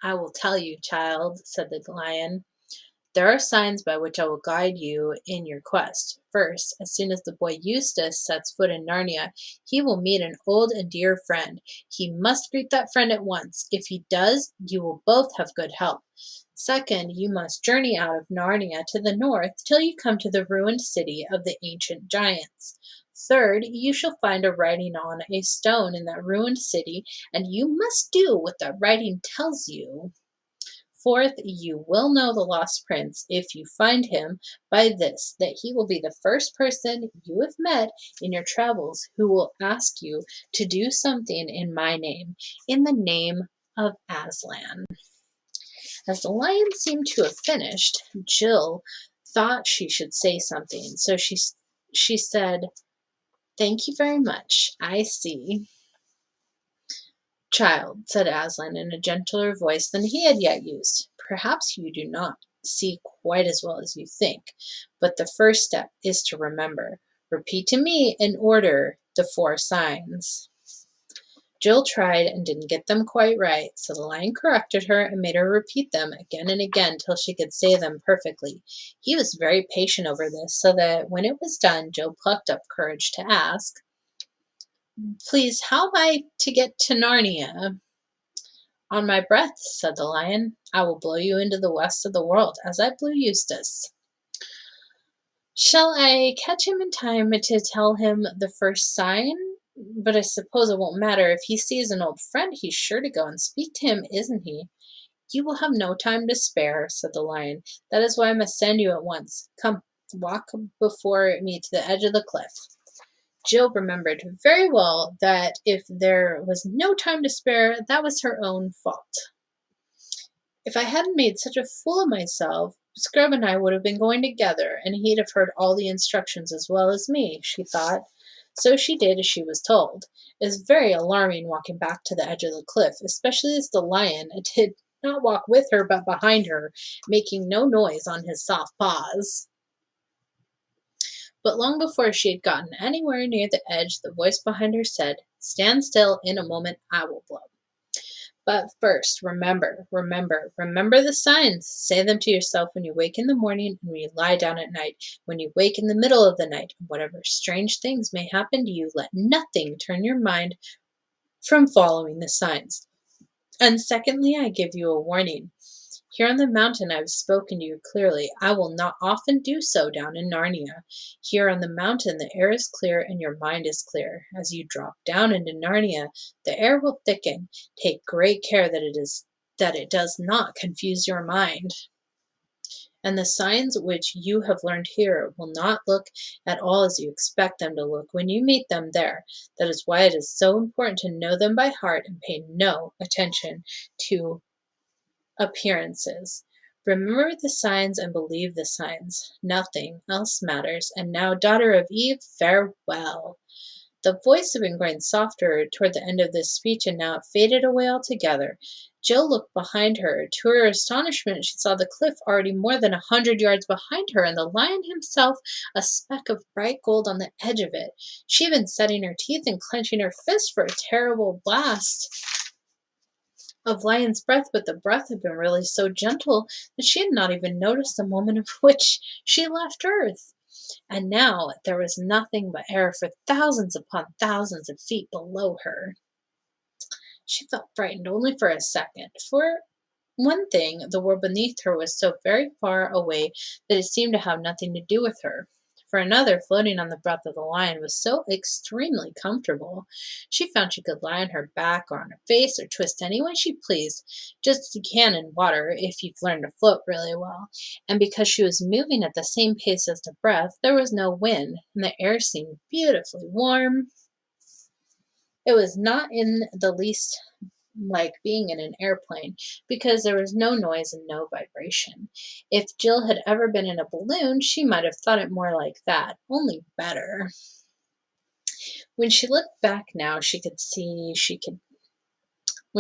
S1: "I will tell you, child," said the lion. "There are signs by which I will guide you in your quest. First, as soon as the boy Eustace sets foot in Narnia, he will meet an old and dear friend. He must greet that friend at once. If he does, you will both have good health. Second, you must journey out of Narnia to the north till you come to the ruined city of the ancient giants. Third, you shall find a writing on a stone in that ruined city, and you must do what that writing tells you. Fourth, you will know the lost prince, if you find him, by this, that he will be the first person you have met in your travels who will ask you to do something in my name, in the name of Aslan." As the lion seemed to have finished, Jill thought she should say something, so she said, "Thank you very much. I see." "Child," said Aslan in a gentler voice than he had yet used, "perhaps you do not see quite as well as you think, but the first step is to remember. Repeat to me in order the 4 signs." Jill tried and didn't get them quite right, so the lion corrected her and made her repeat them again and again till she could say them perfectly. He was very patient over this, so that when it was done, Jill plucked up courage to ask, "Please, how am I to get to Narnia?" "On my breath," said the lion. "I will blow you into the west of the world, as I blew Eustace." "Shall I catch him in time to tell him the first sign? But I suppose it won't matter. If he sees an old friend, he's sure to go and speak to him, isn't he?" "You will have no time to spare," said the lion. "That is why I must send you at once. Come, walk before me to the edge of the cliff." Jill remembered very well that if there was no time to spare, that was her own fault. If I hadn't made such a fool of myself, Scrub and I would have been going together, and he'd have heard all the instructions as well as me, she thought. So she did as she was told. It was very alarming walking back to the edge of the cliff, especially as the lion did not walk with her but behind her, making no noise on his soft paws. But long before she had gotten anywhere near the edge, the voice behind her said, "Stand still, in a moment I will blow. But first, remember the signs. Say them to yourself when you wake in the morning and when you lie down at night, when you wake in the middle of the night. And whatever strange things may happen to you, let nothing turn your mind from following the signs. And secondly, I give you a warning. Here on the mountain I have spoken to you clearly. I will not often do so down in Narnia. Here on the mountain the air is clear and your mind is clear. As you drop down into Narnia, the air will thicken. Take great care that it does not confuse your mind. And the signs which you have learned here will not look at all as you expect them to look when you meet them there. That is why it is so important to know them by heart and pay no attention to appearances. Remember the signs and believe the signs. Nothing else matters. And now, daughter of Eve, farewell." The voice had been growing softer toward the end of this speech, and now it faded away altogether. Jill looked behind her. To her astonishment, she saw the cliff already more than 100 yards behind her, and the lion himself a speck of bright gold on the edge of it. She had been setting her teeth and clenching her fist for a terrible blast of lion's breath, but the breath had been really so gentle that she had not even noticed the moment of which she left earth. And now there was nothing but air for thousands upon thousands of feet below her. She felt frightened only for a second. For one thing, the world beneath her was so very far away that it seemed to have nothing to do with her. For another, floating on the breath of the lion was so extremely comfortable. She found she could lie on her back or on her face or twist any way she pleased, just as you can in water if you've learned to float really well. And because she was moving at the same pace as the breath, there was no wind, and the air seemed beautifully warm. It was not in the least like being in an airplane because there was no noise and no vibration. If Jill had ever been in a balloon, she might have thought it more like that, only better. When she looked back now, when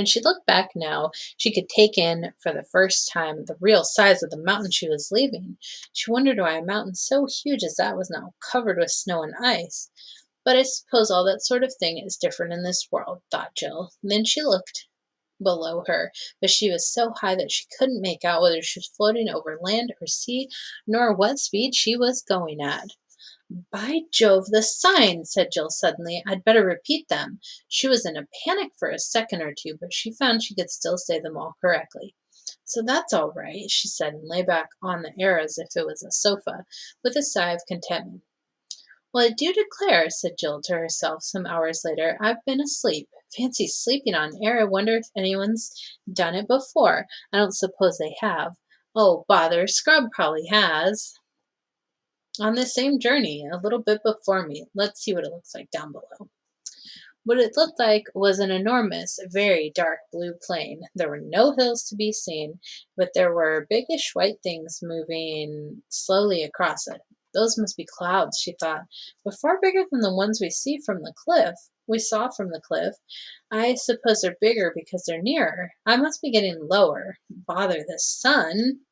S1: she looked back now, she could take in for the first time the real size of the mountain she was leaving. She wondered why a mountain so huge as that was now covered with snow and ice. But I suppose all that sort of thing is different in this world, thought Jill. And then she looked below her, but she was so high that she couldn't make out whether she was floating over land or sea, nor what speed she was going at. "By Jove, the signs!" said Jill suddenly. "I'd better repeat them." She was in a panic for a second or two, but she found she could still say them all correctly. "So that's all right," she said, and lay back on the air as if it was a sofa, with a sigh of contentment. "Well, I do declare," said Jill to herself some hours later, "I've been asleep. Fancy sleeping on air. I wonder if anyone's done it before. I don't suppose they have. Oh, bother, Scrub probably has. On this same journey, a little bit before me. Let's see what it looks like down below." What it looked like was an enormous, very dark blue plain. There were no hills to be seen, but there were biggish white things moving slowly across it. "Those must be clouds," she thought, "but far bigger than the ones we saw from the cliff. I suppose they're bigger because they're nearer. I must be getting lower. Bother the sun."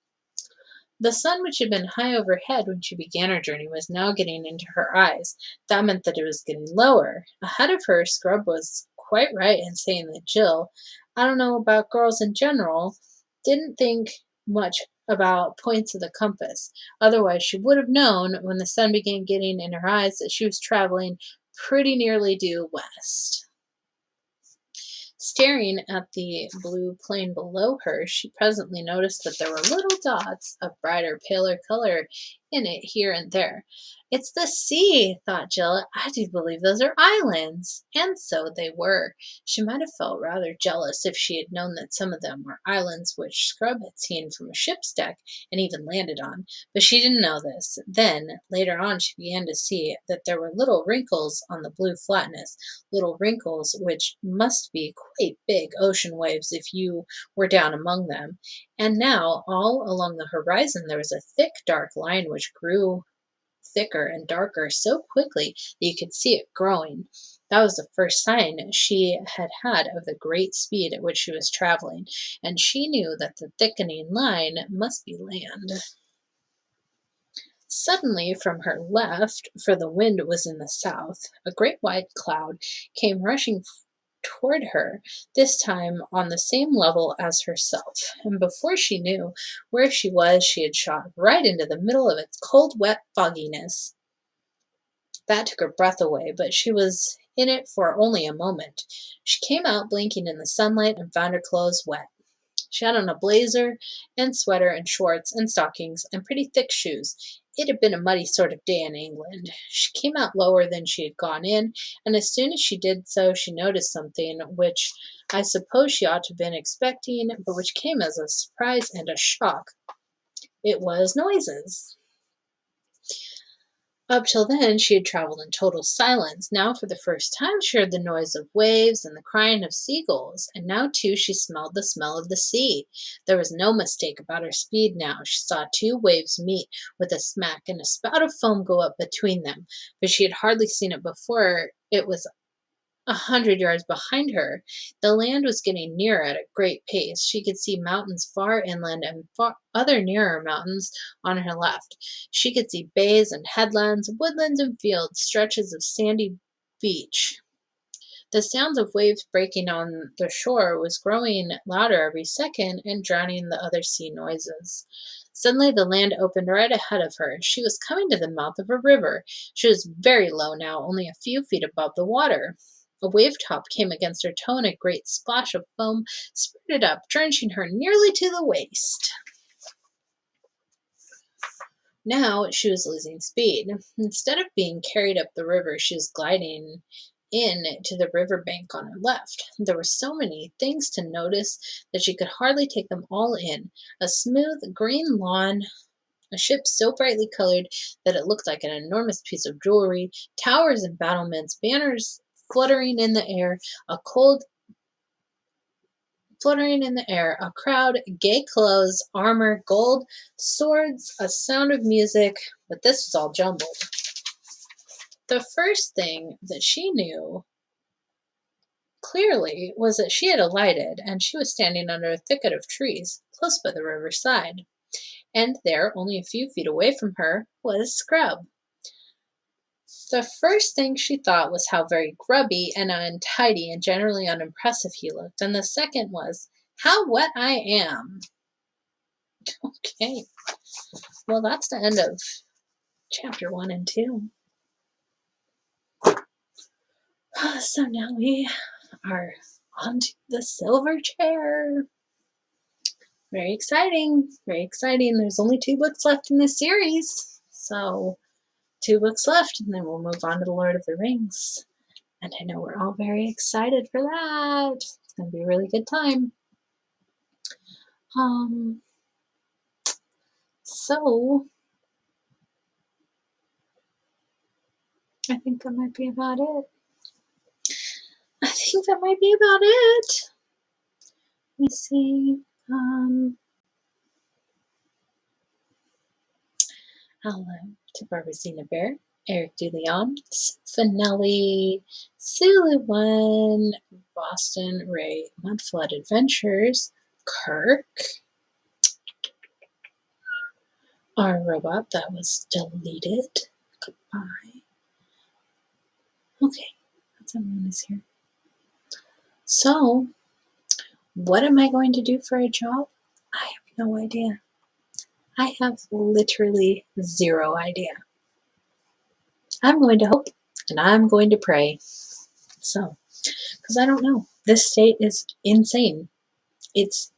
S1: The sun, which had been high overhead when she began her journey, was now getting into her eyes. That meant that it was getting lower. Ahead of her, Scrub was quite right in saying that Jill, I don't know about girls in general, didn't think much about points of the compass. Otherwise, she would have known when the sun began getting in her eyes that she was traveling pretty nearly due west. Staring at the blue plain below her, she presently noticed that there were little dots of brighter, paler color in it here and there. It's the sea, thought Jill. I do believe those are islands. And so they were. She might have felt rather jealous if she had known that some of them were islands which Scrub had seen from a ship's deck and even landed on. But she didn't know this. Then, later on, she began to see that there were little wrinkles on the blue flatness, little wrinkles which must be quite big ocean waves if you were down among them. And now, all along the horizon, there was a thick, dark line which grew thicker and darker so quickly that you could see it growing. That was the first sign she had had of the great speed at which she was traveling, and she knew that the thickening line must be land. Suddenly, from her left, for the wind was in the south, a great white cloud came rushing toward her, this time on the same level as herself, and before she knew where she was, she had shot right into the middle of its cold, wet fogginess. That took her breath away, but she was in it for only a moment. She came out blinking in the sunlight and found her clothes wet. She had on a blazer and sweater and shorts and stockings and pretty thick shoes. It had been a muddy sort of day in England. She came out lower than she had gone in, and as soon as she did so, she noticed something which I suppose she ought to have been expecting, but which came as a surprise and a shock. It was noises. Up till then, she had traveled in total silence. Now, for the first time, she heard the noise of waves and the crying of seagulls, and now, too, she smelled the smell of the sea. There was no mistake about her speed now. She saw two waves meet with a smack and a spout of foam go up between them, but she had hardly seen it before. It was 100 yards behind her. The land was getting nearer at a great pace. She could see mountains far inland and other nearer mountains on her left. She could see bays and headlands, woodlands and fields, stretches of sandy beach. The sounds of waves breaking on the shore was growing louder every second and drowning the other sea noises. Suddenly the land opened right ahead of her. She was coming to the mouth of a river. She was very low now, only a few feet above the water. A wave top came against her toe, and a great splash of foam spurted up, drenching her nearly to the waist. Now she was losing speed. Instead of being carried up the river, she was gliding in to the river bank on her left. There were so many things to notice that she could hardly take them all in. A smooth green lawn, a ship so brightly colored that it looked like an enormous piece of jewelry, towers and battlements, banners fluttering in the air, a crowd, gay clothes, armor, gold, swords, a sound of music, but this was all jumbled. The first thing that she knew clearly was that she had alighted, and she was standing under a thicket of trees close by the riverside. And there, only a few feet away from her, was Scrub. The first thing she thought was how very grubby and untidy and generally unimpressive he looked, and the second was, how wet I am. Okay, well, that's the end of chapter 1 and 2. So now we are on to the silver chair. Very exciting, very exciting. There's only 2 books left in this series, so 2 books left, and then we'll move on to the Lord of the Rings. And I know we're all very excited for that. It's going to be a really good time. So I think that might be about it. Let me see. Hello to Barbazina Bear, Eric DeLeon, Finelli, Sulu1, Boston Ray, Mudflood Adventures, Kirk, our robot that was deleted. Goodbye. Okay, that's everyone is here. So, what am I going to do for a job? I have no idea. I have literally 0 idea. I'm going to hope and I'm going to pray. So, because I don't know. This state is insane. It's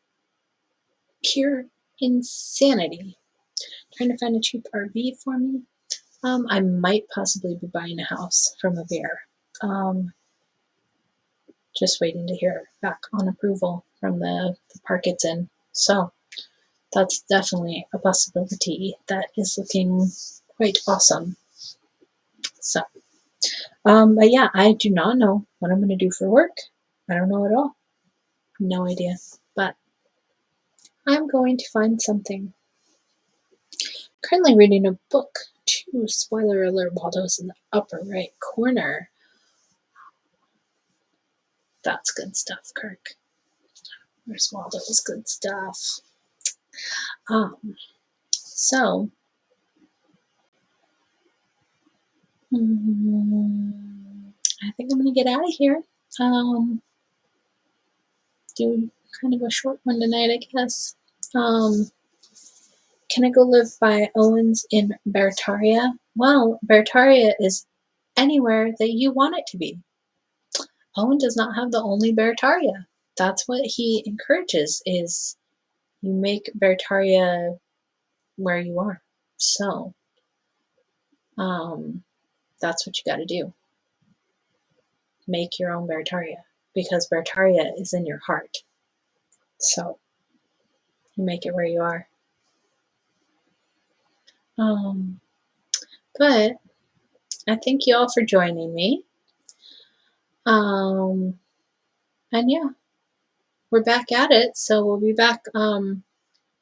S1: pure insanity trying to find a cheap RV for me. I might possibly be buying a house from a bear. Just waiting to hear back on approval from the park it's in. So that's definitely a possibility that is looking quite awesome. So, but yeah, I do not know what I'm going to do for work. I don't know at all. No idea. But I'm going to find something. Currently reading a book too. Spoiler alert, Waldo's in the upper right corner. That's good stuff, Kirk. Where's Waldo's good stuff? So, I think I'm going to get out of here. Do kind of a short one tonight, I guess. Can I go live by Owens in Bertaria? Well, Bertaria is anywhere that you want it to be. Owen does not have the only Bertaria. That's what he encourages, is you make Bertaria where you are. So, that's what you got to do. Make your own Bertaria, because Bertaria is in your heart. So, you make it where you are. But I thank you all for joining me. And yeah, we're back at it. So we'll be back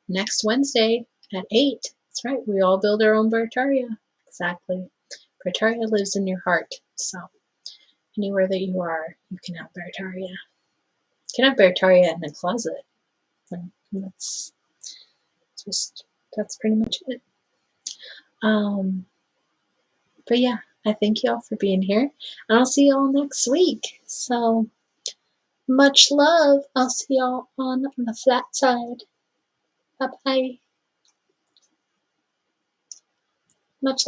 S1: next Wednesday at 8. That's right. We all build our own Bertaria. Exactly. Bertaria lives in your heart. So anywhere that you are, you can have Bertaria. You can have Bertaria in the closet. That's pretty much it. But yeah, I thank you all for being here, and I'll see you all next week. So much love. I'll see y'all on the flat side. Bye bye. Much love.